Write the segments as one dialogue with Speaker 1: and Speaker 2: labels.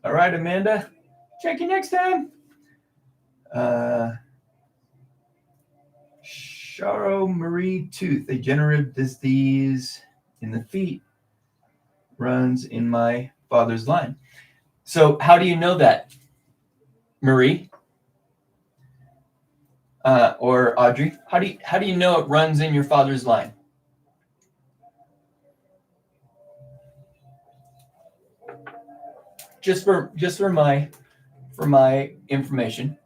Speaker 1: All right, Amanda. Check you next time. Charcot-Marie tooth, a degenerative disease in the feet, runs in my father's line. So, how do you know that, Marie or Audrey? How do you know it runs in your father's line? Just for my information.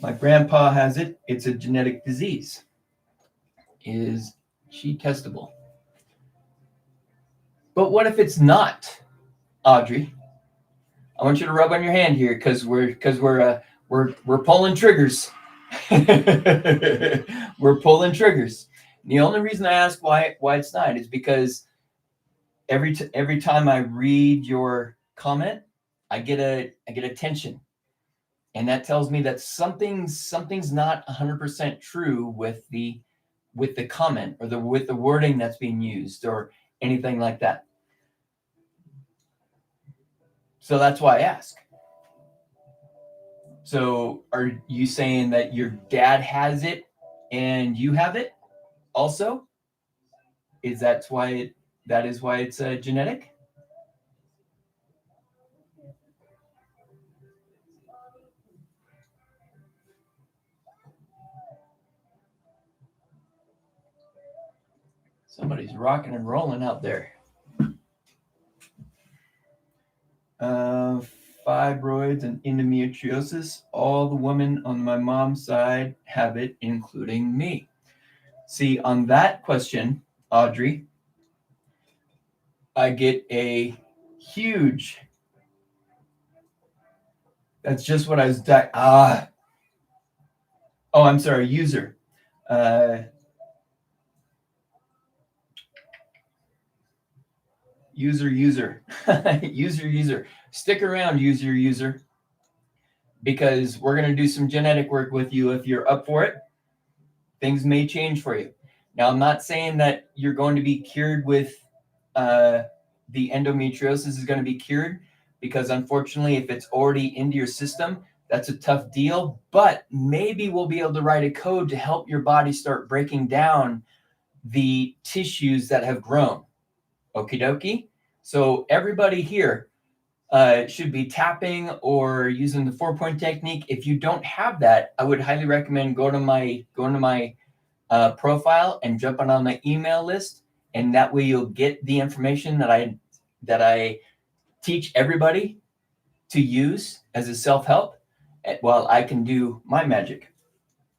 Speaker 1: My grandpa has it. It's a genetic disease. Is she testable? But what if it's not, Audrey? I want you to rub on your hand here because we're pulling triggers. We're pulling triggers. The only reason I ask why it's not is because every time I read your comment, I get a tension, and that tells me that something's not 100% true with the comment or with the wording that's being used or anything like that. So that's why I ask. So are you saying that your dad has it and you have it also? That is why it's genetic? Somebody's rocking and rolling out there. Fibroids and endometriosis. All the women on my mom's side have it, including me. See, on that question, Audrey, I get a huge. That's just what I was. Oh, I'm sorry, user. User. User. Stick around, user. Because we're going to do some genetic work with you if you're up for it. Things may change for you. Now, I'm not saying that you're going to be cured with the endometriosis is going to be cured, because unfortunately, if it's already into your system, that's a tough deal. But maybe we'll be able to write a code to help your body start breaking down the tissues that have grown. Okie dokie. So everybody here should be tapping or using the 4-point technique. If you don't have that, I would highly recommend going to my profile and jumping on my email list, and that way you'll get the information that I teach everybody to use as a self-help while I can do my magic.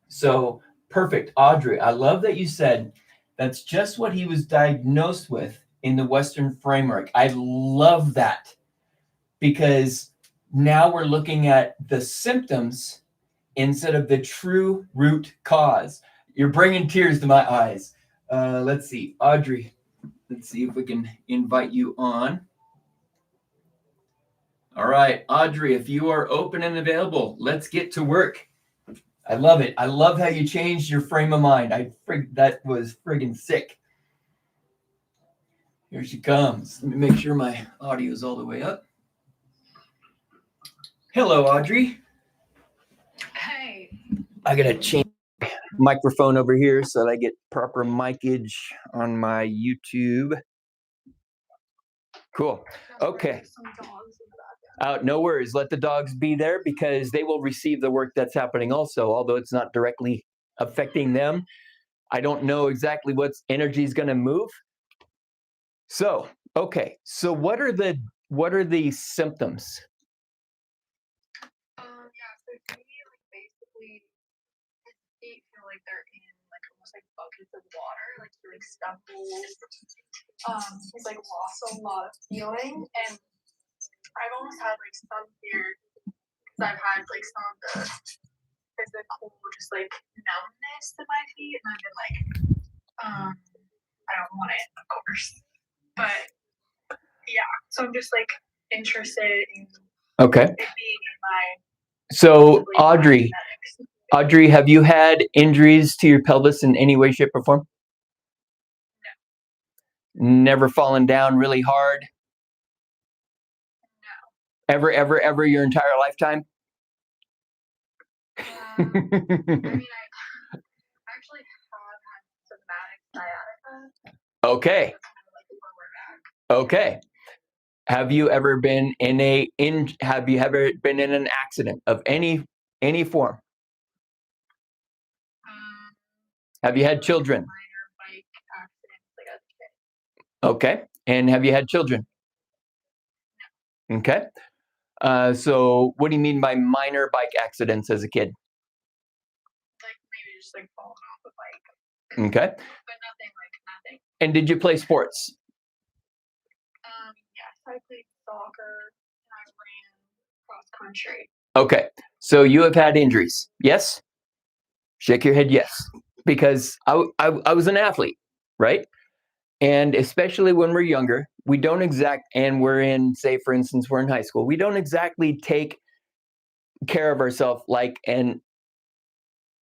Speaker 1: So perfect, Audrey. I love that you said that's just what he was diagnosed with in the Western framework. I love that, because now we're looking at the symptoms instead of the true root cause. You're bringing tears to my eyes. Let's see, Audrey. Let's see if we can invite you on. All right, Audrey, if you are open and available, let's get to work. I love it. I love how you changed your frame of mind. That was friggin' sick. Here she comes. Let me make sure my audio is all the way up. Hello, Audrey.
Speaker 2: Hey.
Speaker 1: I gotta change microphone over here so that I get proper micage on my YouTube. Cool. Okay. No worries. Let the dogs be there, because they will receive the work that's happening also, although it's not directly affecting them. I don't know exactly what energy is going to move. So, okay. So what are the symptoms?
Speaker 2: So to me, basically, his feet feel like they're in almost buckets of water, really stumbles. He's lost a lot of feeling, and I've almost had some fear because I've had some of the physical numbness in my feet, and I've been I don't want it, of course, but yeah. So I'm just interested in it being in my.
Speaker 1: So Audrey, Audrey, have you had injuries to your pelvis in any way, shape, or form? No. Never fallen down really hard? No. Ever your entire lifetime?
Speaker 2: I mean, I actually have had somatic sciatica.
Speaker 1: Okay. Okay. Have you ever been in an accident of any form? Have you had children?
Speaker 2: Minor bike accidents, like as a kid.
Speaker 1: Okay. And have you had children? No. Okay. So what do you mean by minor bike accidents as a kid?
Speaker 2: Like maybe just like falling off a bike.
Speaker 1: Okay.
Speaker 2: But nothing.
Speaker 1: And did you play sports?
Speaker 2: Yes, I played soccer and I ran cross country.
Speaker 1: Okay. So you have had injuries, yes? Shake your head yes. Because I was an athlete, right? And especially when we're younger, we don't and we're in, say, for instance, we're in high school, we don't exactly take care of ourselves like an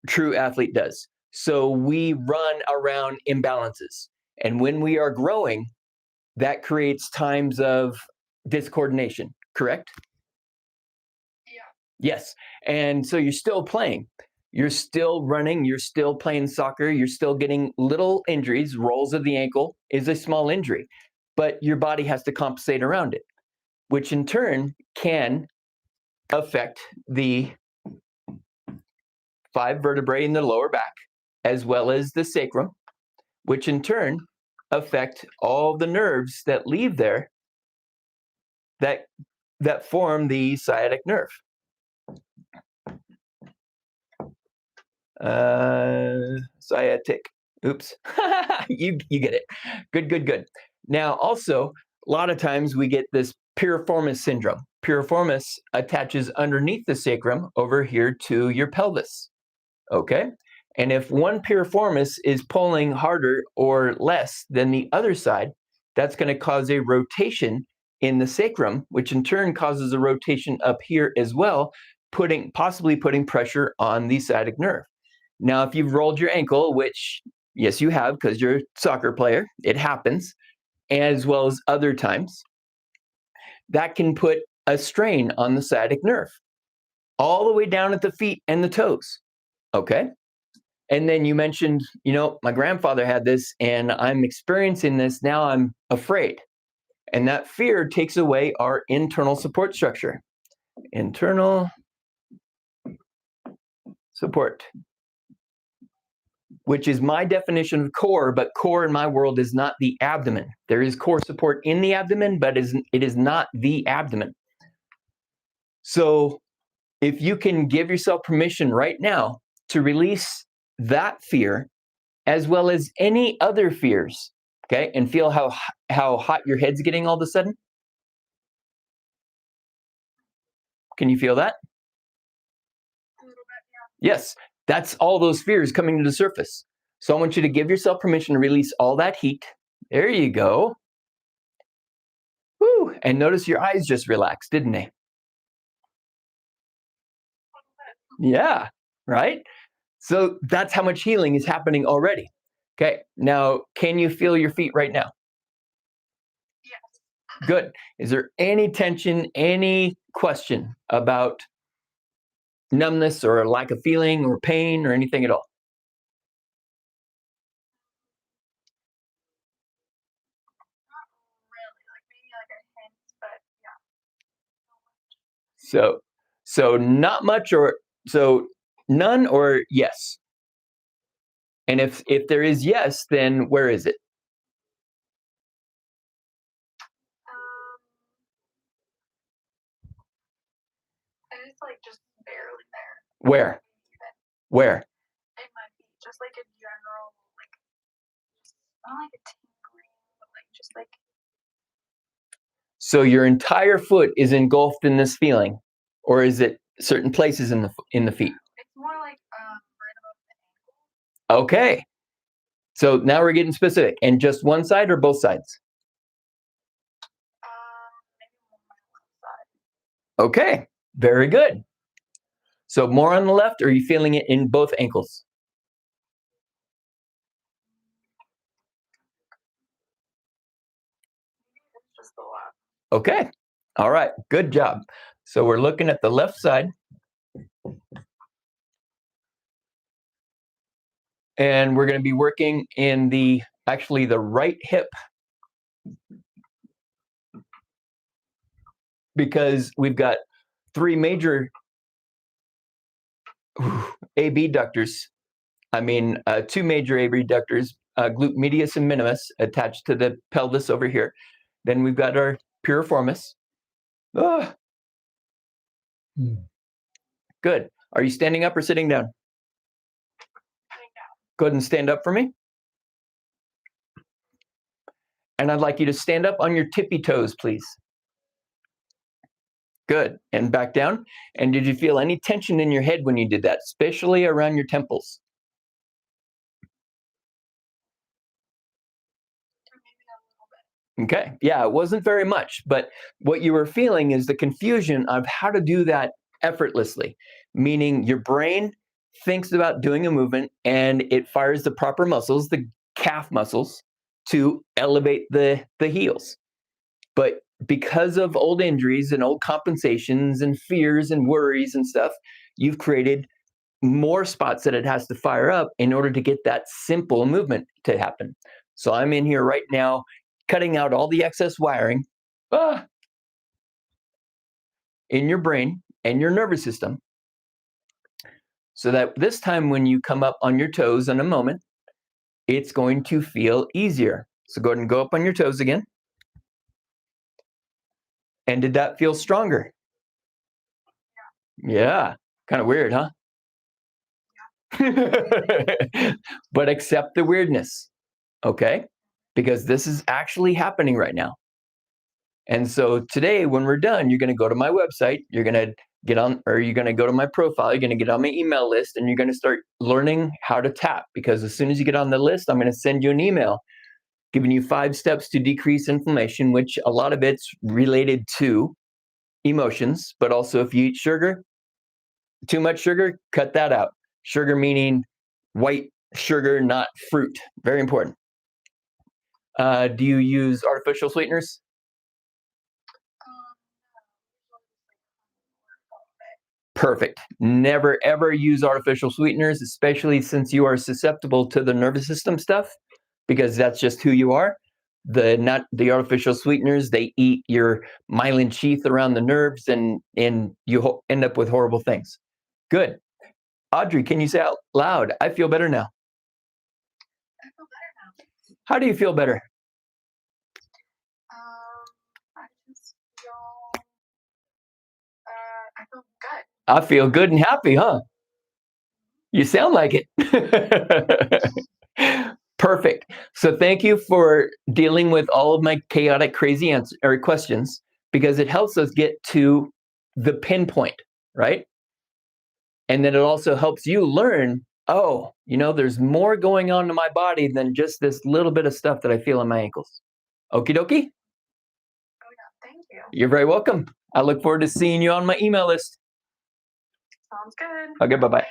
Speaker 1: true athlete does. So we run around imbalances. And when we are growing, that creates times of discoordination, correct?
Speaker 2: Yeah.
Speaker 1: Yes. And so you're still playing. You're still running, you're still playing soccer, you're still getting little injuries. Rolls of the ankle is a small injury, but your body has to compensate around it, which in turn can affect the 5 vertebrae in the lower back, as well as the sacrum, which in turn affect all the nerves that leave there that form the sciatic nerve. Sciatic. Oops. you get it. Good. Now, also, a lot of times we get this piriformis syndrome. Piriformis attaches underneath the sacrum over here to your pelvis. Okay? And if one piriformis is pulling harder or less than the other side, that's going to cause a rotation in the sacrum, which in turn causes a rotation up here as well, possibly putting pressure on the sciatic nerve. Now, if you've rolled your ankle, which yes, you have, because you're a soccer player, it happens, as well as other times, that can put a strain on the sciatic nerve all the way down at the feet and the toes. Okay? And then you mentioned, my grandfather had this and I'm experiencing this. Now I'm afraid. And that fear takes away our internal support structure. Internal support, which is my definition of core, but core in my world is not the abdomen. There is core support in the abdomen, but it is not the abdomen. So if you can give yourself permission right now to release that fear, as well as any other fears, okay, and feel how hot your head's getting all of a sudden. Can you feel that?
Speaker 2: A little bit, yeah.
Speaker 1: Yes, that's all those fears coming to the surface. So I want you to give yourself permission to release all that heat. There you go. Woo! And notice your eyes just relaxed, didn't they? Yeah, right? So that's how much healing is happening already. Okay, now can you feel your feet right now?
Speaker 2: Yes.
Speaker 1: Good. Is there any tension, any question about numbness or lack of feeling or pain or anything at all?
Speaker 2: Not really. Like maybe like a hint, but yeah.
Speaker 1: So not much, or so none, or yes? And if there is yes, then where is it?
Speaker 2: And it's like just barely there.
Speaker 1: Where? Where?
Speaker 2: It might be just like a general, like, not like a tingling, but like just like.
Speaker 1: So your entire foot is engulfed in this feeling, or is it certain places in the feet?
Speaker 2: It's more like right above the ankle.
Speaker 1: Okay. So now we're getting specific. And just one side or both sides?
Speaker 2: Maybe more on one side.
Speaker 1: Okay. Very good. So more on the left, or are you feeling it in both ankles?
Speaker 2: It's just the left.
Speaker 1: Okay. All right. Good job. So we're looking at the left side. And we're going to be working in the right hip, because we've got three major abductors. Two major abductors, glute medius and minimus, attached to the pelvis over here. Then we've got our piriformis. Ah. Good. Are you standing up or sitting down? Go ahead and stand up for me. And I'd like you to stand up on your tippy toes, please. Good. And back down. And did you feel any tension in your head when you did that, especially around your temples? Okay. Yeah, it wasn't very much, but what you were feeling is the confusion of how to do that effortlessly, meaning your brain thinks about doing a movement and it fires the proper muscles, the calf muscles, to elevate the heels. But because of old injuries and old compensations and fears and worries and stuff, you've created more spots that it has to fire up in order to get that simple movement to happen. So I'm in here right now, cutting out all the excess wiring in your brain and your nervous system, so that this time when you come up on your toes in a moment, it's going to feel easier. So go ahead and go up on your toes again. And did that feel stronger? Yeah. Kind of weird, huh? Yeah. But accept the weirdness, okay? Because this is actually happening right now. And so today, when we're done, you're going to go to my website, you're going to you're going to go to my profile, you're going to get on my email list, and you're going to start learning how to tap. Because as soon as you get on the list, I'm going to send you an email giving you 5 steps to decrease inflammation, which a lot of it's related to emotions, but also if you eat sugar, too much sugar, cut that out. Sugar meaning white sugar, not fruit. Very important. Do you use artificial sweeteners? Perfect. Never ever use artificial sweeteners, especially since you are susceptible to the nervous system stuff, because that's just who you are. The artificial sweeteners, they eat your myelin sheath around the nerves, and you end up with horrible things. Good. Audrey, can you say out loud, I feel better now?
Speaker 2: I feel better now.
Speaker 1: How do you feel better?
Speaker 2: I feel good.
Speaker 1: I feel good and happy, huh? You sound like it. Perfect. So thank you for dealing with all of my chaotic, crazy questions, because it helps us get to the pinpoint, right? And then it also helps you learn, oh, there's more going on in my body than just this little bit of stuff that I feel in my ankles. Okie dokie?
Speaker 2: Oh, yeah. Thank you.
Speaker 1: You're very welcome. I look forward to seeing you on my email list.
Speaker 2: Sounds good.
Speaker 1: Okay, bye-bye.